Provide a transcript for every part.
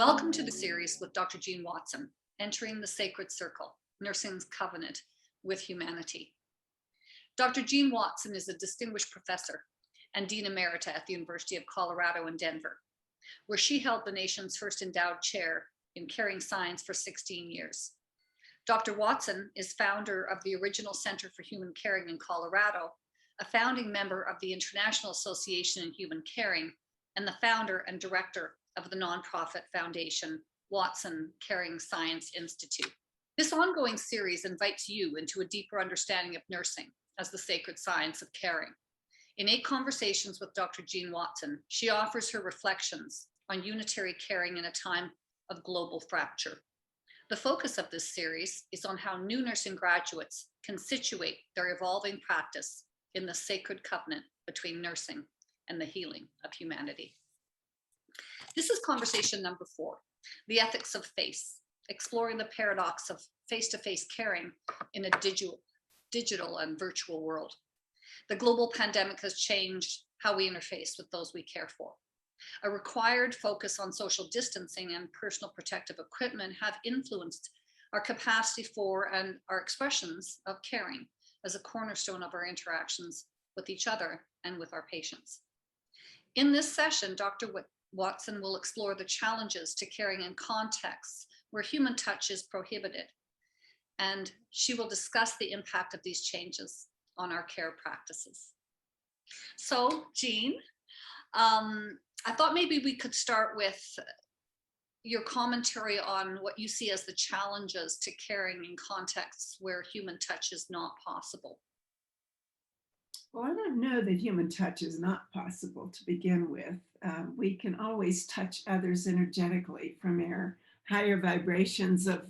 Welcome to the series with Dr. Jean Watson, Entering the Sacred Circle, Nursing's Covenant with Humanity. Dr. Jean Watson is a distinguished professor and Dean Emerita at the University of Colorado in Denver, where she held the nation's first endowed chair in caring science for 16 years. Dr. Watson is founder of the original Center for Human Caring in Colorado, a founding member of the International Association in Human Caring, and the founder and director of the nonprofit foundation Watson Caring Science Institute. This ongoing series invites you into a deeper understanding of nursing as the sacred science of caring. In 8 conversations with Dr. Jean Watson, she offers her reflections on unitary caring in a time of global fracture. The focus of this series is on how new nursing graduates can situate their evolving practice in the sacred covenant between nursing and the healing of humanity. This is conversation number 4, the ethics of face, exploring the paradox of face-to-face caring in a digital and virtual world. The global pandemic has changed how we interface with those we care for. A required focus on social distancing and personal protective equipment have influenced our capacity for and our expressions of caring as a cornerstone of our interactions with each other and with our patients. In this session, Dr. Watson will explore the challenges to caring in contexts where human touch is prohibited, and she will discuss the impact of these changes on our care practices. So, Jean, I thought maybe we could start with your commentary on what you see as the challenges to caring in contexts where human touch is not possible. Well, I don't know that human touch is not possible to begin with. We can always touch others energetically from our higher vibrations of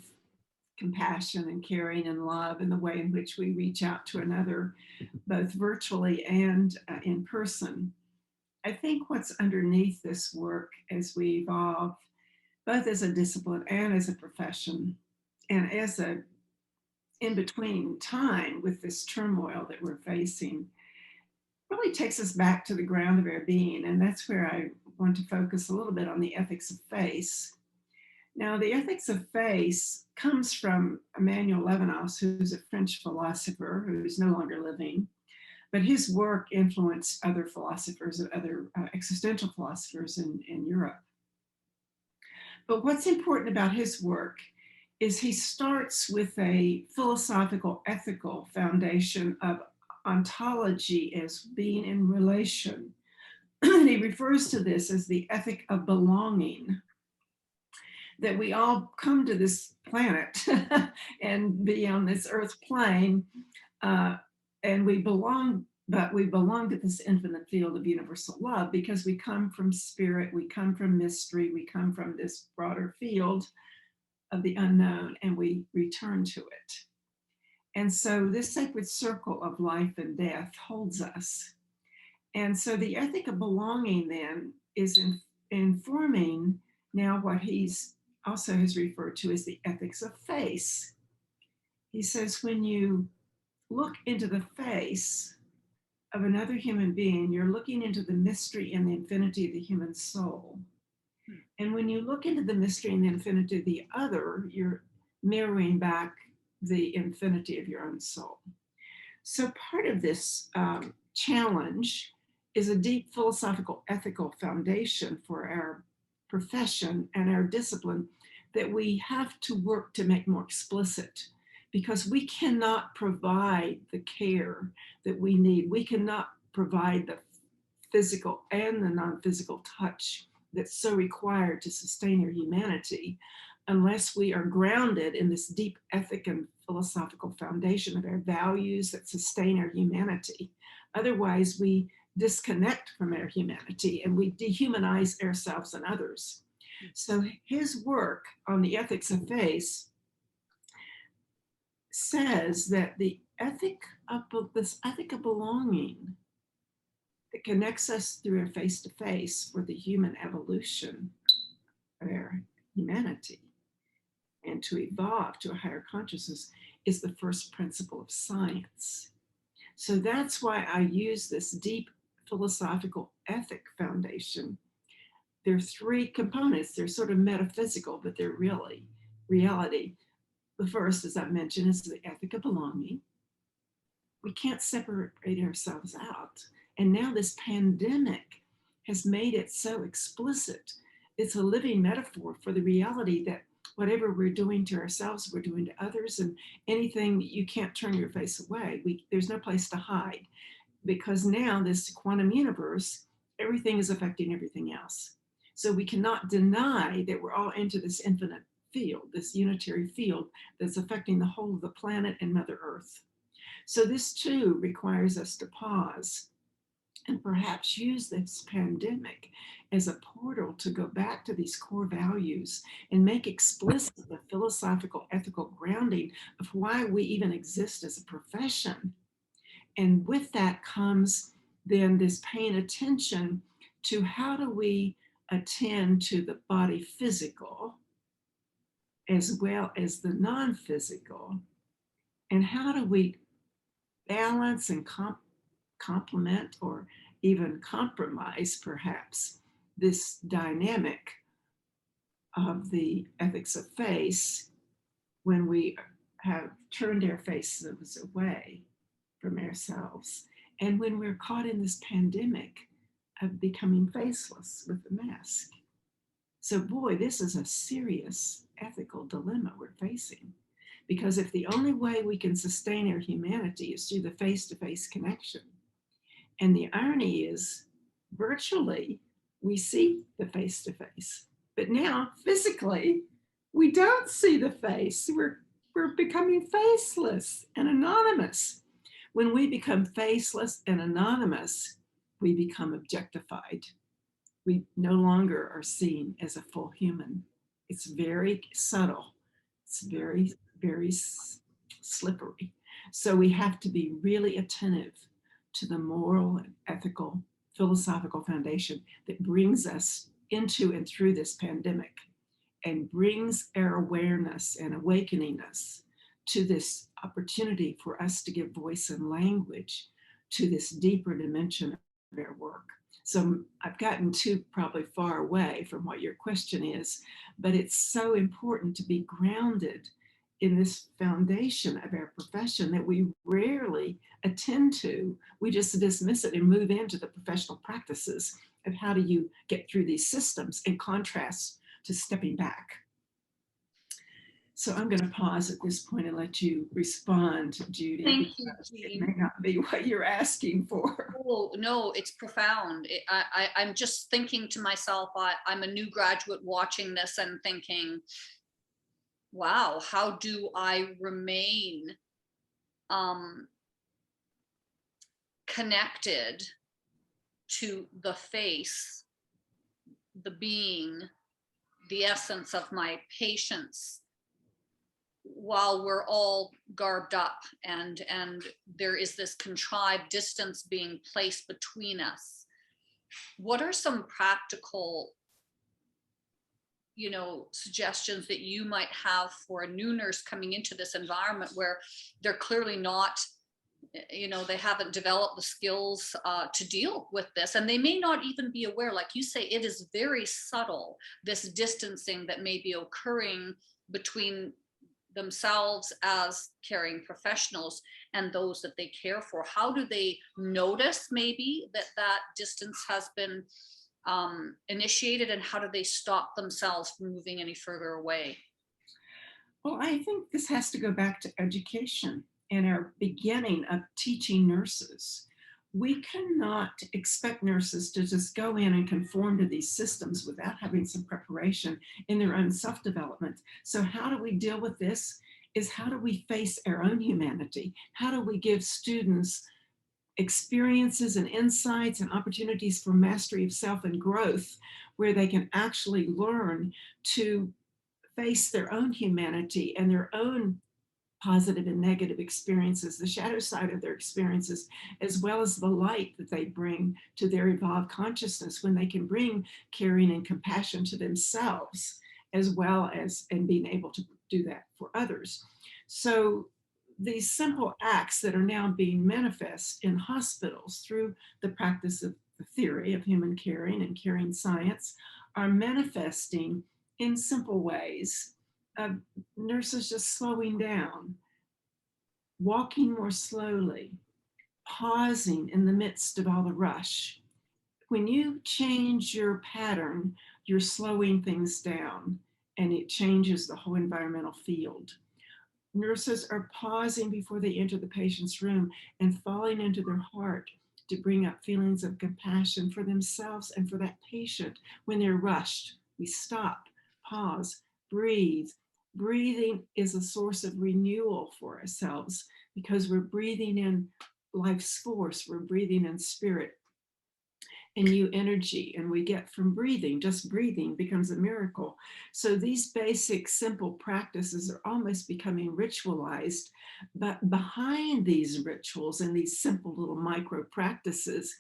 compassion and caring and love, and the way in which we reach out to another, both virtually and in person. I think what's underneath this work as we evolve, both as a discipline and as a profession, and as a in-between time with this turmoil that we're facing, really takes us back to the ground of our being. And that's where I want to focus a little bit on the ethics of face. Now, the ethics of face comes from Emmanuel Levinas, who's a French philosopher who's no longer living, but his work influenced other philosophers and other existential philosophers in Europe. But what's important about his work is he starts with a philosophical, ethical foundation of ontology as being in relation. He refers to this as the ethic of belonging, that we all come to this planet and be on this earth plane, and we belong, but we belong to this infinite field of universal love because we come from spirit, we come from mystery, we come from this broader field of the unknown, and we return to it. And so this sacred circle of life and death holds us. And so the ethic of belonging then is informing now what he's also has referred to as the ethics of face. He says, when you look into the face of another human being, you're looking into the mystery and the infinity of the human soul. And when you look into the mystery and the infinity of the other, you're mirroring back the infinity of your own soul. So part of this challenge is a deep philosophical, ethical foundation for our profession and our discipline that we have to work to make more explicit, because we cannot provide the care that we need. We cannot provide the physical and the non-physical touch that's so required to sustain our humanity unless we are grounded in this deep ethic and philosophical foundation of our values that sustain our humanity. Otherwise, we disconnect from our humanity and we dehumanize ourselves and others. So his work on the ethics of face says that the ethic of belonging that connects us through our face-to-face for the human evolution of our humanity and to evolve to a higher consciousness is the first principle of science. So that's why I use this deep philosophical ethic foundation there are three components. They're sort of metaphysical, but they're really reality. The first, as I mentioned, is the ethic of belonging. We can't separate ourselves out. And now this pandemic has made it so explicit. It's a living metaphor for the reality that whatever we're doing to ourselves, we're doing to others, and anything you can't turn your face away. There's no place to hide, because now this quantum universe, everything is affecting everything else. So we cannot deny that we're all into this infinite field, this unitary field that's affecting the whole of the planet and Mother Earth. So this too requires us to pause and perhaps use this pandemic as a portal to go back to these core values and make explicit the philosophical, ethical grounding of why we even exist as a profession. And with that comes then this paying attention to how do we attend to the body physical as well as the non-physical, and how do we balance and complement or even compromise perhaps this dynamic of the ethics of face when we have turned our faces away from ourselves, and when we're caught in this pandemic of becoming faceless with the mask. So boy, this is a serious ethical dilemma we're facing, because if the only way we can sustain our humanity is through the face-to-face connection, and the irony is virtually we see the face-to-face, but now physically we don't see the face. We're becoming faceless and anonymous. When we become faceless and anonymous, we become objectified. We no longer are seen as a full human. It's very subtle. It's very, very slippery. So we have to be really attentive to the moral and ethical, philosophical foundation that brings us into and through this pandemic and brings our awareness and awakening us to this opportunity for us to give voice and language to this deeper dimension of our work. So I've gotten too probably far away from what your question is, but it's so important to be grounded in this foundation of our profession that we rarely attend to. We just dismiss it and move into the professional practices of how do you get through these systems in contrast to stepping back. So I'm going to pause at this point and let you respond, Judy. Thank you, It Jean. may not be what you're asking for. Oh, no, it's profound. I'm just thinking to myself, I'm a new graduate watching this and thinking, wow, how do I remain connected to the face, the being, the essence of my patients, while we're all garbed up and there is this contrived distance being placed between us. What are some practical, suggestions that you might have for a new nurse coming into this environment where they're clearly not, they haven't developed the skills to deal with this, and they may not even be aware, like you say, it is very subtle, this distancing that may be occurring between themselves as caring professionals and those that they care for. How do they notice maybe that distance has been initiated, and how do they stop themselves from moving any further away? Well, I think this has to go back to education and our beginning of teaching nurses. We cannot expect nurses to just go in and conform to these systems without having some preparation in their own self-development. So how do we deal with this? Is how do we face our own humanity? How do we give students experiences and insights and opportunities for mastery of self and growth, where they can actually learn to face their own humanity and their own positive and negative experiences, the shadow side of their experiences, as well as the light that they bring to their evolved consciousness, when they can bring caring and compassion to themselves, as well as and being able to do that for others. So these simple acts that are now being manifest in hospitals through the practice of the theory of human caring and caring science are manifesting in simple ways. Nurses just slowing down, walking more slowly, pausing in the midst of all the rush. When you change your pattern, you're slowing things down and it changes the whole environmental field. Nurses are pausing before they enter the patient's room and falling into their heart to bring up feelings of compassion for themselves and for that patient. When they're rushed, we stop, pause, breathe. Breathing is a source of renewal for ourselves because we're breathing in life's force, we're breathing in spirit and new energy, and we get from breathing. Just breathing becomes a miracle. So these basic simple practices are almost becoming ritualized, but behind these rituals and these simple little micro practices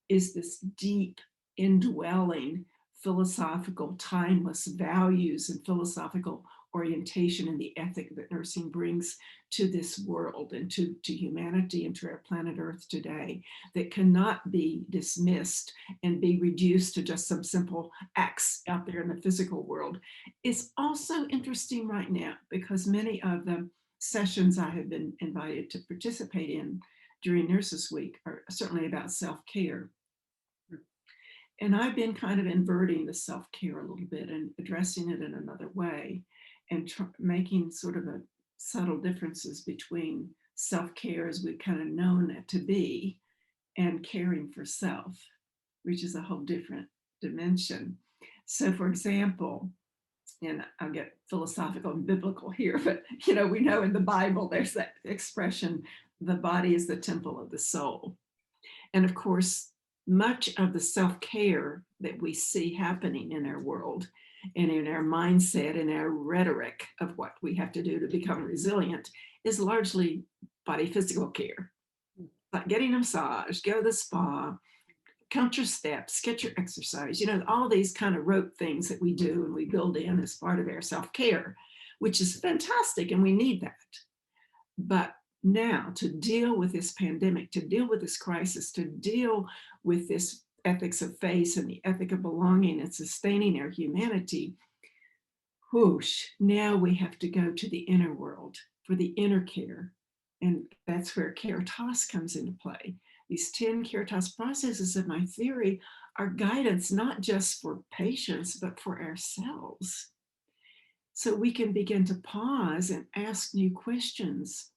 is this deep indwelling philosophical timeless values and philosophical orientation and the ethic that nursing brings to this world and to humanity and to our planet Earth today that cannot be dismissed and be reduced to just some simple acts out there in the physical world. It's also interesting right now because many of the sessions I have been invited to participate in during Nurses Week are certainly about self-care. And I've been kind of inverting the self-care a little bit and addressing it in another way and making sort of a subtle differences between self-care as we've kind of known it to be and caring for self, which is a whole different dimension. So for example, and I'll get philosophical and biblical here, but we know in the Bible there's that expression, the body is the temple of the soul. And of course, much of the self-care that we see happening in our world and in our mindset and our rhetoric of what we have to do to become resilient is largely body physical care. Like getting a massage, go to the spa, count your steps, get your exercise, all these kind of rote things that we do and we build in as part of our self-care, which is fantastic and we need that. But now to deal with this pandemic, to deal with this crisis, to deal with this ethics of faith and the ethic of belonging and sustaining our humanity, whoosh, now we have to go to the inner world for the inner care. And that's where Caritas comes into play. These 10 Caritas processes of my theory are guidance not just for patients, but for ourselves. So we can begin to pause and ask new questions.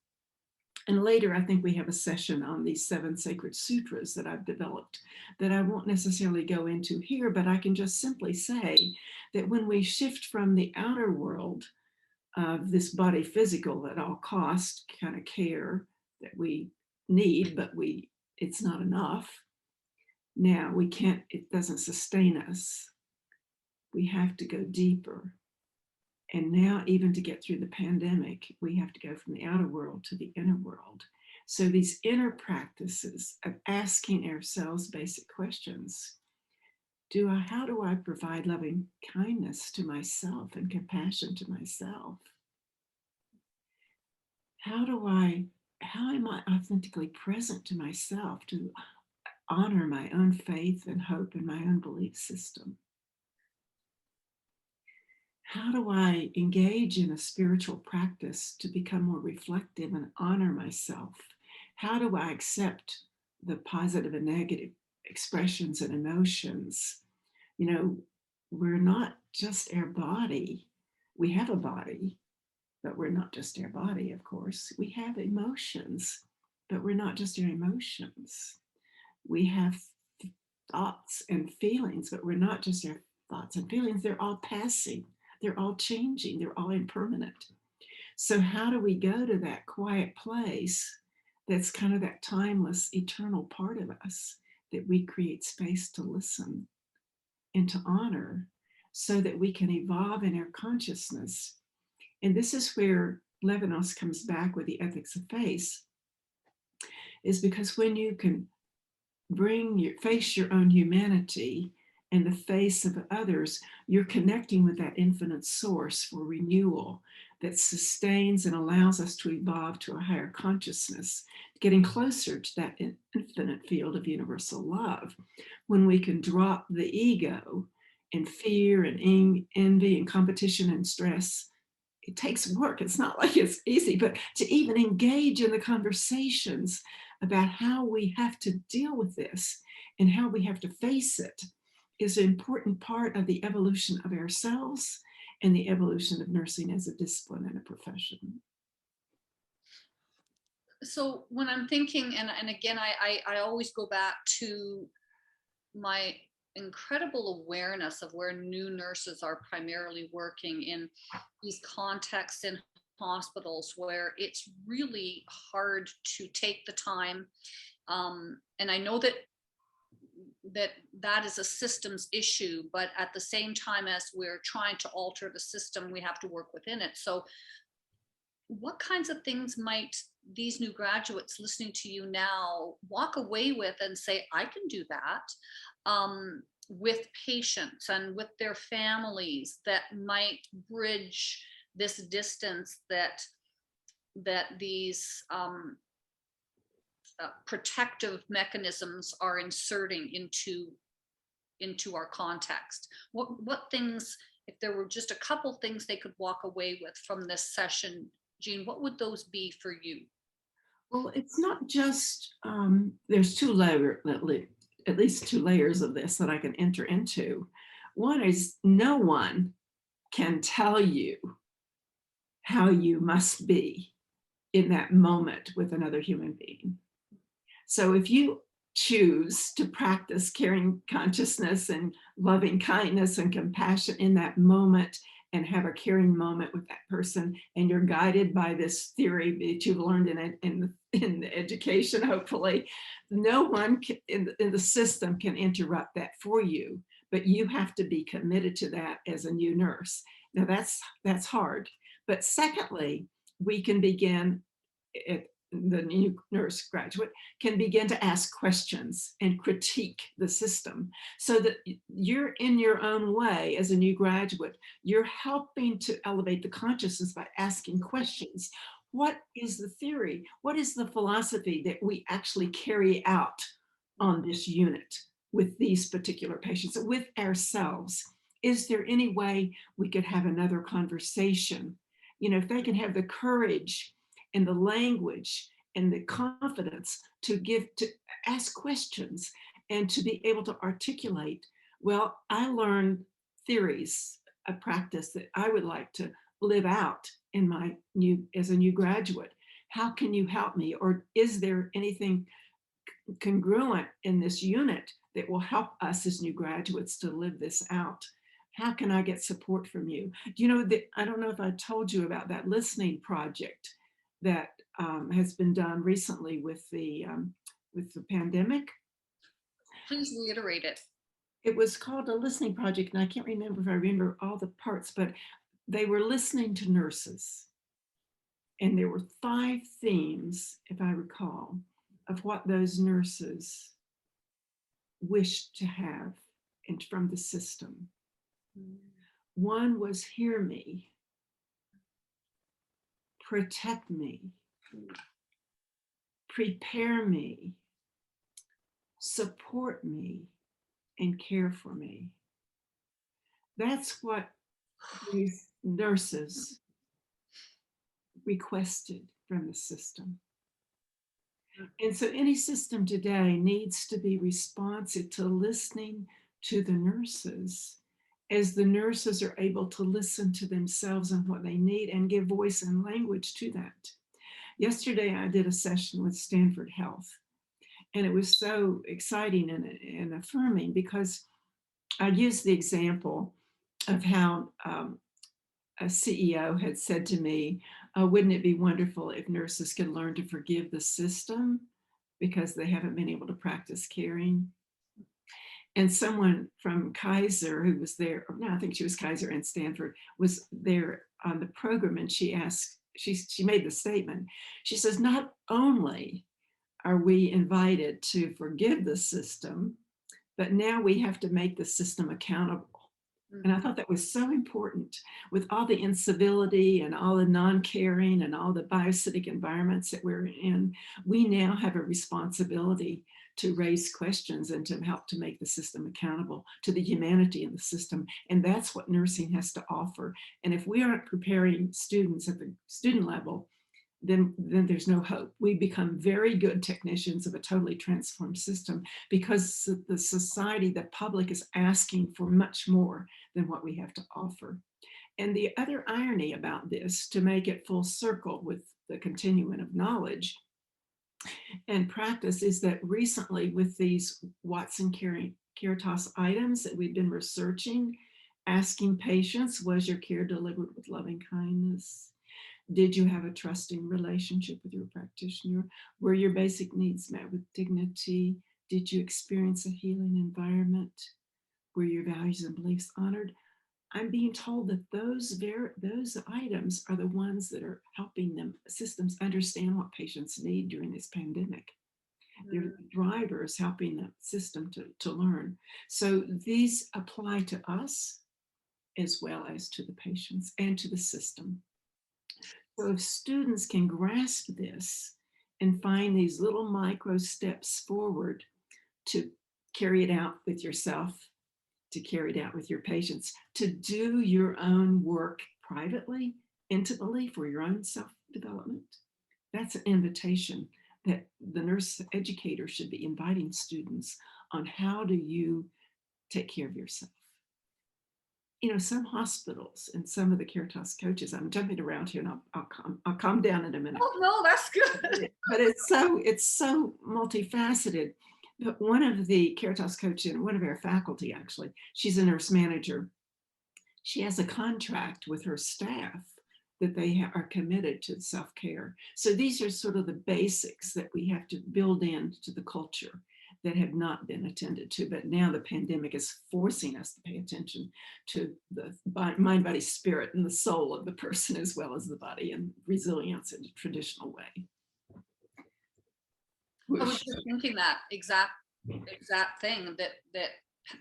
And later, I think we have a session on these 7 sacred sutras that I've developed that I won't necessarily go into here, but I can just simply say that when we shift from the outer world of this body physical at all cost kind of care that we need, but it's not enough. Now it doesn't sustain us. We have to go deeper. And now, even to get through the pandemic, we have to go from the outer world to the inner world. So these inner practices of asking ourselves basic questions. How do I provide loving kindness to myself and compassion to myself? How am I authentically present to myself to honor my own faith and hope and my own belief system? How do I engage in a spiritual practice to become more reflective and honor myself? How do I accept the positive and negative expressions and emotions? We're not just our body. We have a body, but we're not just our body, of course. We have emotions, but we're not just our emotions. We have thoughts and feelings, but we're not just our thoughts and feelings. They're all passing. They're all changing. They're all impermanent. So how do we go to that quiet place that's kind of that timeless, eternal part of us that we create space to listen and to honor so that we can evolve in our consciousness? And this is where Levinas comes back with the ethics of faith, is because when you can face your own humanity and the face of others, you're connecting with that infinite source for renewal that sustains and allows us to evolve to a higher consciousness, getting closer to that infinite field of universal love. When we can drop the ego and fear and envy and competition and stress. It takes work. It's not like it's easy, but to even engage in the conversations about how we have to deal with this and how we have to face it is an important part of the evolution of ourselves and the evolution of nursing as a discipline and a profession. So when I'm thinking, and again, I always go back to my incredible awareness of where new nurses are primarily working in these contexts in hospitals where it's really hard to take the time. And I know that is a systems issue, but at the same time as we're trying to alter the system, we have to work within it. So what kinds of things might these new graduates listening to you now walk away with and say, I can do that, with patients and with their families, that might bridge this distance that these protective mechanisms are inserting into our context? What things, if there were just a couple things they could walk away with from this session, Jean, what would those be for you? Well, it's not just, there's at least two layers of this that I can enter into. One is no one can tell you how you must be in that moment with another human being. So if you choose to practice caring consciousness and loving kindness and compassion in that moment and have a caring moment with that person, and you're guided by this theory that you've learned in education, hopefully, no one in the system can interrupt that for you, but you have to be committed to that as a new nurse. Now that's hard. But secondly, we can begin, the new nurse graduate can begin to ask questions and critique the system, so that you're in your own way as a new graduate, you're helping to elevate the consciousness by asking questions. What is the theory? What is the philosophy that we actually carry out on this unit with these particular patients, with ourselves? Is there any way we could have another conversation? If they can have the courage and the language and the confidence to ask questions and to be able to articulate, well, I learned theories of practice that I would like to live out as a new graduate. How can you help me? Or is there anything congruent in this unit that will help us as new graduates to live this out? How can I get support from you? I don't know if I told you about that listening project that has been done recently with the pandemic. Please reiterate it. It was called a listening project, and I can't remember if I remember all the parts, but they were listening to nurses. And there were 5 themes, if I recall, of what those nurses wished to have from the system. One was hear me, protect me, prepare me, support me, and care for me. That's what these nurses requested from the system. And so any system today needs to be responsive to listening to the nurses, as the nurses are able to listen to themselves and what they need and give voice and language to that. Yesterday, I did a session with Stanford Health, and it was so exciting and affirming, because I used the example of how a CEO had said to me, wouldn't it be wonderful if nurses could learn to forgive the system because they haven't been able to practice caring? And someone from Kaiser who was there, or no, I think she was Kaiser and Stanford, was there on the program, and she made the statement. She says, not only are we invited to forgive the system, but now we have to make the system accountable. And I thought that was so important. With all the incivility and all the non-caring and all the biocidic environments that we're in, we now have a responsibility to raise questions and to help to make the system accountable to the humanity in the system. And that's what nursing has to offer. And if we aren't preparing students at the student level, then there's no hope. We become very good technicians of a totally transformed system because the society, the public is asking for much more than what we have to offer. And the other irony about this, to make it full circle with the continuum of knowledge and practice, is that recently with these Watson Caritas items that we've been researching, asking patients, was your care delivered with loving kindness? Did you have a trusting relationship with your practitioner? Were your basic needs met with dignity? Did you experience a healing environment? Were your values and beliefs honored? I'm being told that those items are the ones that are helping them systems understand what patients need during this pandemic. They're the drivers helping the system to learn. So these apply to us as well as to the patients and to the system. So if students can grasp this and find these little micro steps forward to carry it out with yourself, to carry it out with your patients, to do your own work privately, intimately for your own self-development, that's an invitation that the nurse educator should be inviting students on. How do you take care of yourself? You know, some hospitals and some of the Caritas coaches, I'm jumping around here and I'll calm down in a minute. Oh, no, that's good. But it's so multifaceted. But one of the Caritas coaches, one of our faculty actually, she's a nurse manager. She has a contract with her staff that they are committed to self-care. So these are sort of the basics that we have to build into the culture that have not been attended to, but now the pandemic is forcing us to pay attention to the mind, body, spirit, and the soul of the person, as well as the body, and resilience in a traditional way. I was just thinking that exact thing, that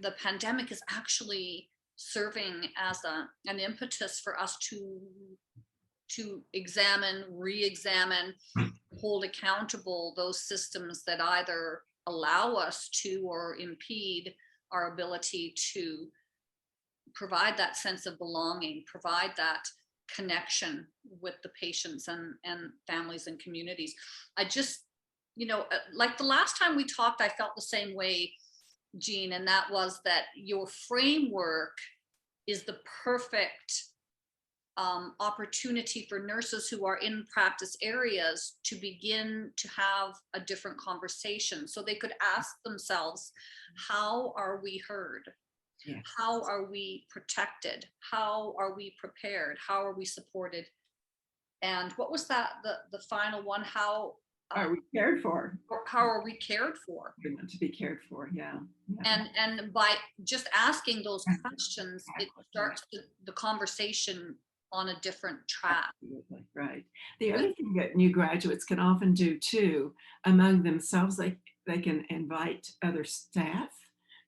the pandemic is actually serving as an impetus for us to examine, re-examine, hold accountable those systems that either allow us to or impede our ability to provide that sense of belonging, provide that connection with the patients and families and communities. I just, like the last time we talked, I felt the same way, Jean, and that was that your framework is the perfect opportunity for nurses who are in practice areas to begin to have a different conversation. So they could ask themselves, how are we heard? Yes. How are we protected? How are we prepared? How are we supported? And what was that, the final one? How are we cared for? How are we cared for? To be cared for, yeah. And by just asking those questions, it starts the conversation on a different track. Absolutely, right. The other thing that new graduates can often do too, among themselves, they can invite other staff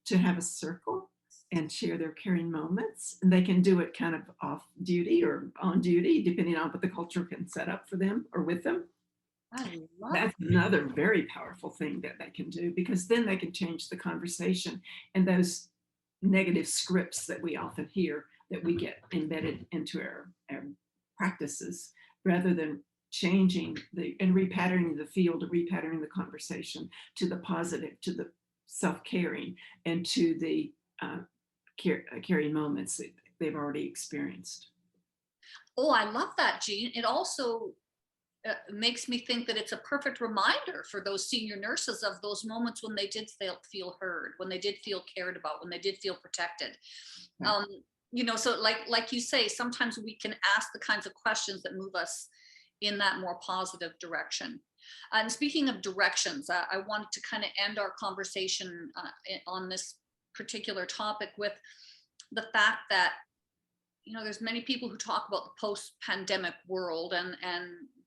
to have a circle and share their caring moments. And they can do it kind of off duty or on duty, depending on what the culture can set up for them or with them. That's another very powerful thing that they can do, because then they can change the conversation, and those negative scripts that we often hear that we get embedded into our practices, rather than changing and repatterning the field, repatterning the conversation to the positive, to the self-caring, and to the caring moments that they've already experienced. Oh, I love that, Jean. It also makes me think that it's a perfect reminder for those senior nurses of those moments when they did feel heard, when they did feel cared about, when they did feel protected. Right. So like you say, sometimes we can ask the kinds of questions that move us in that more positive direction. And speaking of directions, I wanted to kind of end our conversation on this particular topic with the fact that there's many people who talk about the post-pandemic world, and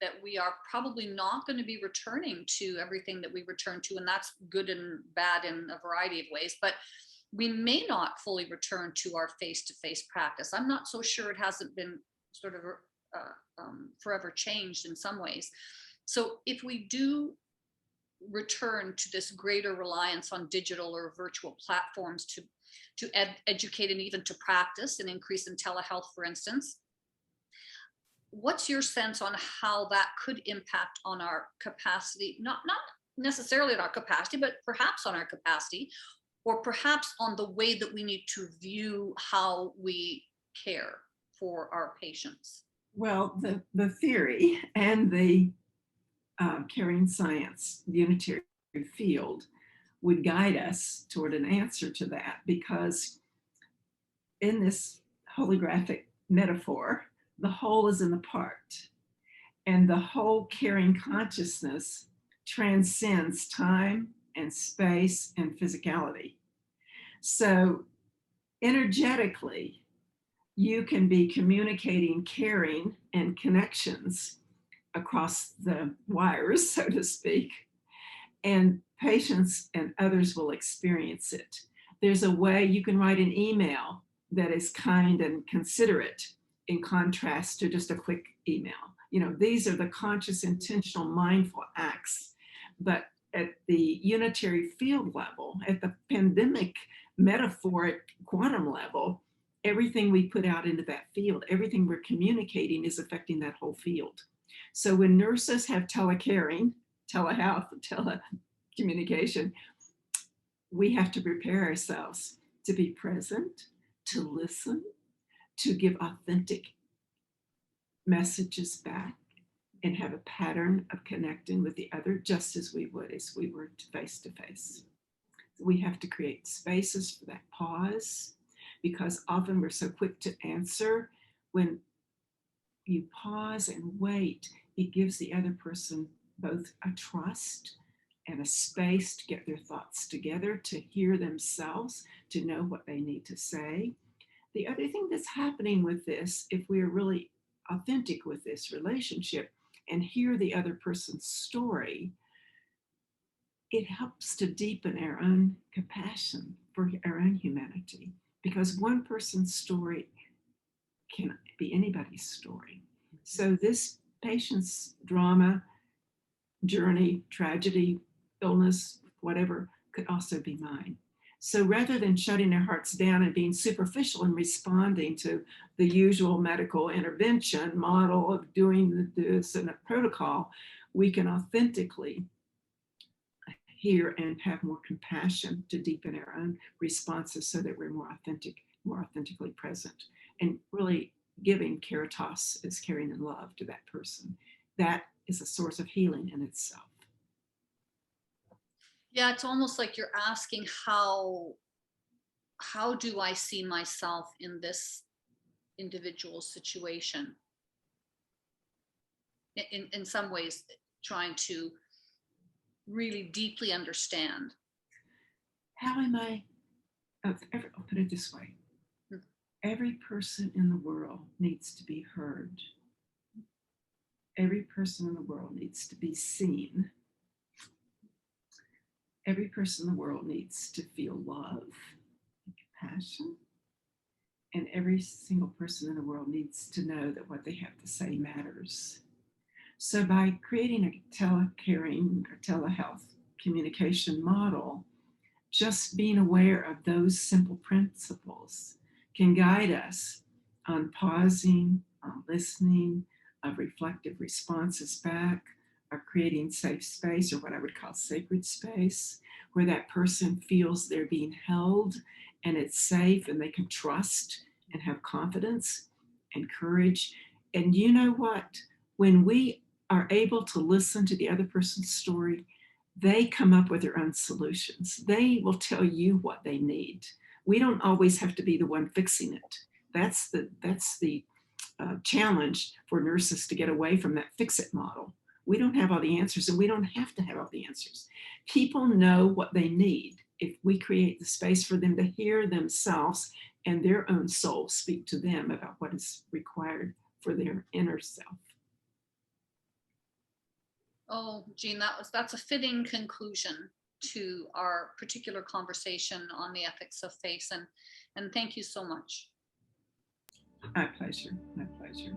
that we are probably not going to be returning to everything that we returned to, and that's good and bad in a variety of ways, but we may not fully return to our face-to-face practice. I'm not so sure it hasn't been sort of forever changed in some ways. So if we do return to this greater reliance on digital or virtual platforms to educate and even to practice an increase in telehealth, for instance. What's your sense on how that could impact on our capacity, not necessarily on our capacity, but perhaps on our capacity, or perhaps on the way that we need to view how we care for our patients? Well, the theory and the caring science, the unitary field, would guide us toward an answer to that, because in this holographic metaphor, the whole is in the part, and the whole caring consciousness transcends time and space and physicality. So energetically, you can be communicating caring and connections across the wires, so to speak, and patients and others will experience it. There's a way you can write an email that is kind and considerate in contrast to just a quick email. You know, these are the conscious, intentional, mindful acts. But at the unitary field level, at the pandemic metaphoric quantum level, everything we put out into that field, everything we're communicating is affecting that whole field. So when nurses have telecaring, telehealth, telecommunication, we have to prepare ourselves to be present, to listen, to give authentic messages back, and have a pattern of connecting with the other just as we would as we were face to face. We have to create spaces for that pause, because often we're so quick to answer. When you pause and wait, it gives the other person both a trust and a space to get their thoughts together, to hear themselves, to know what they need to say. The other thing that's happening with this, if we are really authentic with this relationship and hear the other person's story, it helps to deepen our own compassion for our own humanity, because one person's story can be anybody's story. So this patient's drama, journey, tragedy, illness, whatever, could also be mine. So rather than shutting our hearts down and being superficial and responding to the usual medical intervention model of doing this and a protocol, we can authentically hear and have more compassion to deepen our own responses so that we're more authentic, more authentically present, and really giving caritas as caring and love to that person. That is a source of healing in itself. Yeah, it's almost like you're asking how do I see myself in this individual situation? In some ways, trying to really deeply understand. How am I? I'll put it this way. Every person in the world needs to be heard. Every person in the world needs to be seen. Every person in the world needs to feel love and compassion. And every single person in the world needs to know that what they have to say matters. So by creating a telecaring or telehealth communication model, just being aware of those simple principles can guide us on pausing, on listening, of reflective responses back, of creating safe space, or what I would call sacred space, where that person feels they're being held and it's safe and they can trust and have confidence and courage. And you know what? When we are able to listen to the other person's story, they come up with their own solutions. They will tell you what they need. We don't always have to be the one fixing it. That's the challenge for nurses, to get away from that fix-it model. We don't have all the answers, and we don't have to have all the answers. People know what they need if we create the space for them to hear themselves and their own soul speak to them about what is required for their inner self. Oh, Jean, that's a fitting conclusion to our particular conversation on the ethics of faith, and thank you so much. My pleasure. My pleasure.